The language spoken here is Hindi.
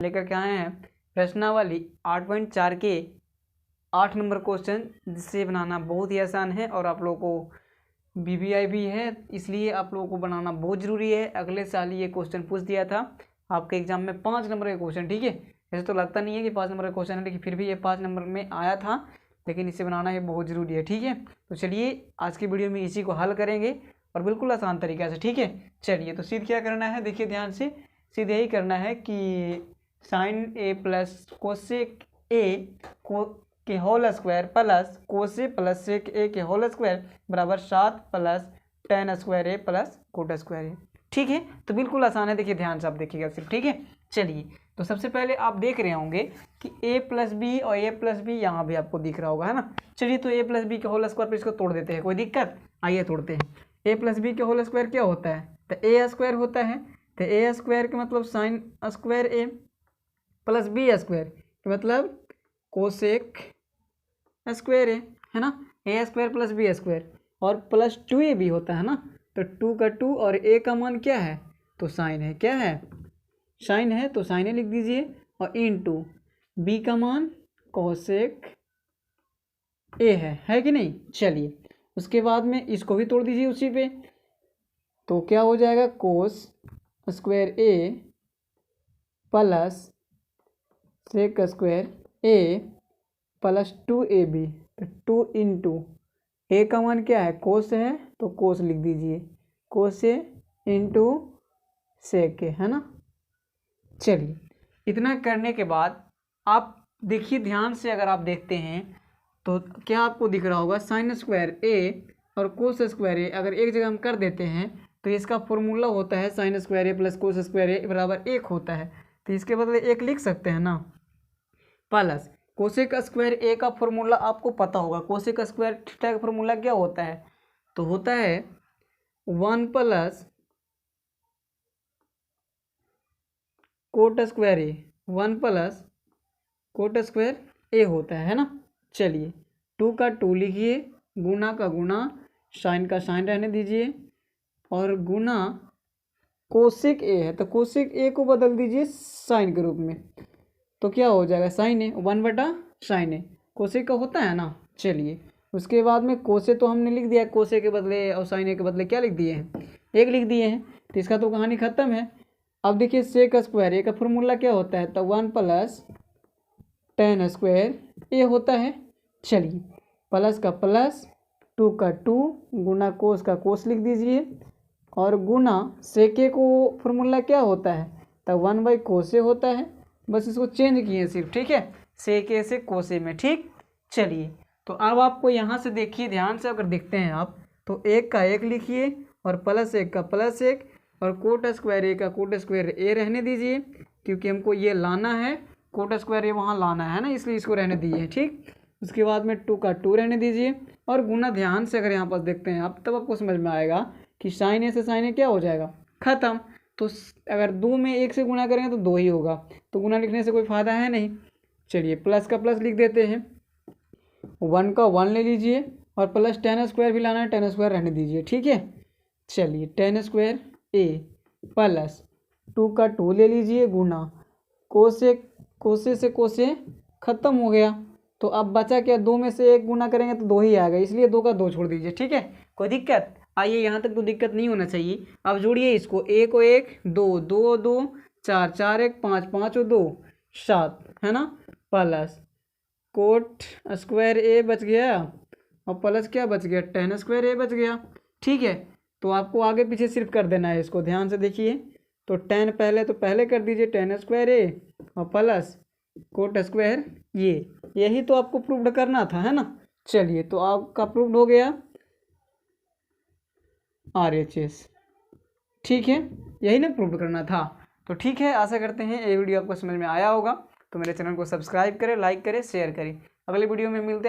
लेकर के आए हैं प्रश्नावली 8.4 के 8 नंबर क्वेश्चन, जिससे बनाना बहुत ही आसान है और आप लोगों को BBI भी है, इसलिए आप लोगों को बनाना बहुत ज़रूरी है। अगले साल ये क्वेश्चन पूछ दिया था आपके एग्जाम में 5 नंबर का क्वेश्चन, ठीक है। ऐसे तो लगता नहीं है कि 5 नंबर का क्वेश्चन है, लेकिन फिर भी ये 5 नंबर में आया था, लेकिन इसे बनाना है बहुत ज़रूरी है, ठीक है। तो चलिए आज की वीडियो में इसी को हल करेंगे और बिल्कुल आसान तरीक़े से, ठीक है। चलिए तो सीधे क्या करना है, देखिए ध्यान से, सीधे यही करना है कि sine A plus cosec A के whole square plus cos plus sec A के होल स्क्वायर बराबर 7 plus tan square A plus cot square A, ठीक है। तो बिल्कुल आसान है, देखिए ध्यान से आप देखिएगा सिर्फ, ठीक है। चलिए तो सबसे पहले आप देख रहे होंगे कि a प्लस बी और a प्लस बी यहाँ भी आपको दिख रहा होगा, है ना। चलिए तो a प्लस बी के होल स्क्वायर पर इसको तोड़ देते हैं, कोई दिक्कत, आइए तोड़ते हैं। a प्लस बी के होल स्क्वायर क्या होता है, तो a स्क्वायर होता है, तो a स्क्वायर का मतलब sine square a plus B square का मतलब कोसेक स्क्वायर है ना, a square plus B square, और प्लस 2ab होता है ना, तो 2 का 2 और a का मान क्या है, तो साइन है, क्या है, साइन है, तो साइन लिख दीजिए, और इनटू b का मान कोसेक a है कि नहीं। चलिए उसके बाद में इसको भी तोड़ दीजिए उसी पे, तो क्या हो जाएगा, cos square a plus sec square a plus 2ab, तो 2 इंटू ए का मान क्या है, कोस है, तो कोस लिख दीजिए, कोस ए इंटू सेक है ना। चलिए इतना करने के बाद आप देखिए ध्यान से, अगर आप देखते हैं तो क्या आपको दिख रहा होगा, साइन स्क्वायर ए और कोस स्क्वायर ए अगर एक जगह हम कर देते हैं तो इसका फॉर्मूला होता है sine square A plus cos square ए बराबर 1 होता है, तो इसके बदले 1 लिख सकते हैं ना, प्लस कोसेक स्क्वायर ए का फॉर्मूला आपको पता होगा, कोसेक स्क्वायर थीटा का फॉर्मूला क्या होता है, तो होता है 1 प्लस कोट स्क्वायर ए, 1 प्लस कोट स्क्वायर ए होता है ना। चलिए 2 का 2 लिखिए, गुना का गुना, साइन का साइन रहने दीजिए, और गुना कोसेक ए है तो कोसेक ए को बदल दीजिए साइन के रूप में, तो क्या हो जाएगा, साइन है 1/साइन है, कोसे का होता है ना। चलिए उसके बाद में कोसे तो हमने लिख दिया, कोसे के बदले और साइन ए के बदले क्या लिख दिए हैं, 1 लिख दिए हैं, तो इसका तो कहानी खत्म है। अब देखिए सेक स्क्वायर ए का फॉर्मूला क्या होता है, तो 1 प्लस tan स्क्वायर ए होता है। चलिए प्लस का प्लस, 2 का 2, गुना कोस का कोस लिख दीजिए, और गुना सेके को फॉर्मूला क्या होता है, तो 1/कोसे होता है, बस इसको चेंज किए सिर्फ, ठीक है, सेके से कोसे में, ठीक। चलिए तो अब आपको यहाँ से देखिए ध्यान से, अगर देखते हैं आप तो 1 का 1 लिखिए, और प्लस 1 का प्लस 1, और कोट स्क्वायर ए का कोट स्क्वायर ए रहने दीजिए, क्योंकि हमको ये लाना है, कोट स्क्वायर ए वहाँ लाना है ना, इसलिए इसको रहने दीजिए, ठीक। उसके बाद में 2 का 2 रहने दीजिए, और गुना ध्यान से अगर यहाँ पर देखते हैं आप, तब आपको समझ में आएगा कि साइन ए से साइन ए क्या हो जाएगा, खत्म। तो अगर 2 में 1 से गुना करेंगे तो 2 ही होगा, तो गुना लिखने से कोई फ़ायदा है नहीं। चलिए प्लस का प्लस लिख देते हैं, 1 का 1 ले लीजिए, और प्लस tan स्क्वायर भी लाना है, tan स्क्वायर रहने दीजिए, ठीक है। चलिए tan स्क्वायर ए प्लस 2 का 2 ले लीजिए, गुना कोसे से कोसे खत्म हो गया, तो अब बचा क्या, 2 में से 1 गुना करेंगे तो 2 ही आएगा, इसलिए 2 का 2 छोड़ दीजिए, ठीक है, कोई दिक्कत, आइए यहाँ तक तो दिक्कत नहीं होना चाहिए। अब जोड़िए इसको, 1 और 1 2, 2 और 2 4, 4 1 5, 5 और 2 7 है ना, प्लस कोट स्क्वायर ए बच गया, और प्लस क्या बच गया, tan स्क्वायर ए बच गया, ठीक है। तो आपको आगे पीछे सिर्फ कर देना है इसको, ध्यान से देखिए, तो tan पहले कर दीजिए tan स्क्वायर ए, और प्लस कोट स्क्वायर ये, यही तो आपको प्रूव्ड करना था, है ना। चलिए तो आपका प्रूव्ड हो गया RHS, ठीक है, यही ना प्रूव करना था। तो ठीक है, आशा करते हैं ये वीडियो आपको समझ में आया होगा, तो मेरे चैनल को सब्सक्राइब करें, लाइक करें, शेयर करें। अगले वीडियो में मिलते हैं।